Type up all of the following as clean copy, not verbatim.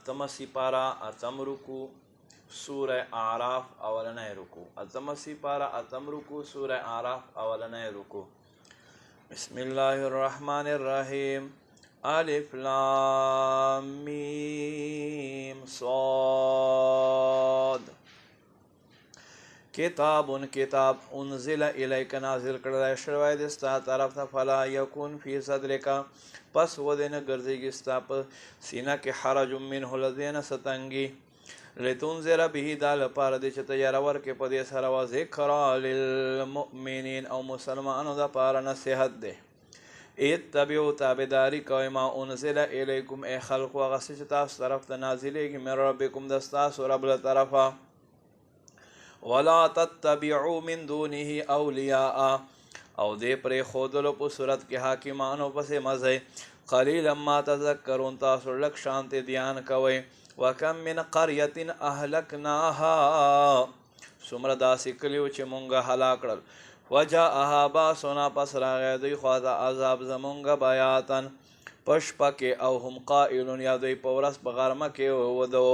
اتم سپارہ اتم رکو سورہ اعراف اولنہ رکو. اتم سپارہ اتم رکو سورہ اعراف اولنہ رکو. بسم اللہ الرحمن الرحیم. الف لام میم صاد. کتاب کتاب انزل الیک نازل کړل شوی دی ستا طرف ته فلا یکن فی صدرک پس ودې نه ګرځېږي ستا په سینه کې حرج منه له دې نه څه تنګي لتنذر به دا لپاره دی چې ته یاره ورکړې په دې سره وذکرا للمؤمنین او مسلمانانو دپاره نصیحت دی. اتبعوا تابعداري کوئ ما انزل الیکم ای خلقو هغه څه چې تاسو طرف ته نازلېږي من ربکم د ستاسو رب له طرفه ولا تتبعوا من دونه اولیاء او دې پرېښودلو په صورت کې حاکمانو پسې مزئ قلیلا ما تذکرون تاسو لږ شانتې دیان کوئ. وکم من قریة اهلکناها څومره داسې کلیو چې مونږ هلاک کړل وجاءها باسنا پس راغی دوی خواته عذاب زمونږ بیاتن په شپه کې او هم قائلون یا دوی په ورځ په غرمه کې ودو.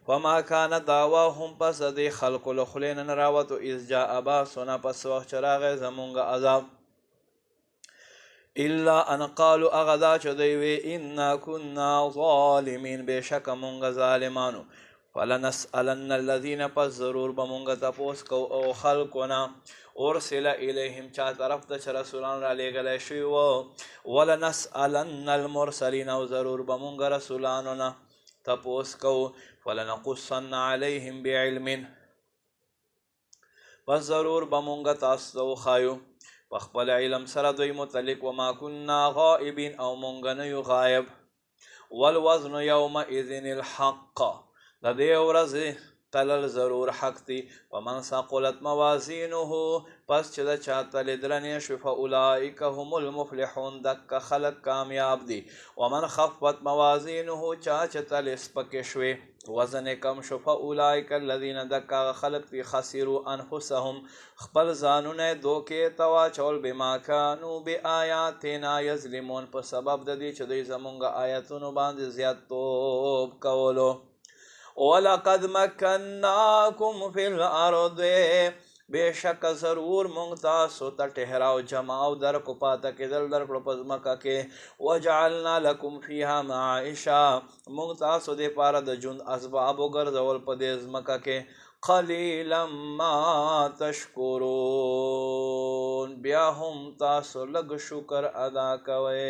وما کان دعواهم پس دې خلقو له خولې نه راوتو اذ جاء باسنا پس وخت چې راغی زمونږ عذاب الا ان قالوا هغه دا چې دوی وی انا كنا ظالمین بېشکه مونږ ظالمانو. فلنسألن الذین پس ضرور به مونږ تپوس کو او خلقونه ارسل الیهم چا طرف ته چې رسولان را لېږلی شوي وو ولنسألن المرسلین او ضرور به مونږ رسولانو نه تپوس کو. ولنقصن علیهم بعلم پس ضرور به مونږ تاسو ته وښایو په خپل علم سره دوی متعلق وما كنا غائبین او مونږ نه یو غایب. والوزن یومئذ الحق د دې ورځې تلل ضرور حق دی. ومن ثقلت موازینه پس چې د چا تلې درنې شوې فاولئک هم المفلحون دکه خلک کامیاب دي. ومن خفت موازینه چا چې تلې سپکې شوې وزن کم شو فاولئک الذین دکه خلک دي خسروا انفسهم خپل ځانونه دوکې ته واچول بما کانوا بآیاتنا یظلمون په سبب د دې چې دوی زمونږ آیتونو باندې زیاتوب کولو. ولقد مکناکم فی الارض بېشکه ضرور مونږ تاسو ته ټهراو جماو درکو پاته کېدل درکړو په ځمکه کې وجعلنا لکم فیها معایشه مونږ تاسو دپاره د ژوند اسباب وګرځول په دې ځمکه کې. قلیلا ما تشکرون بیا هم تاسو لږ شکر ادا کوئ.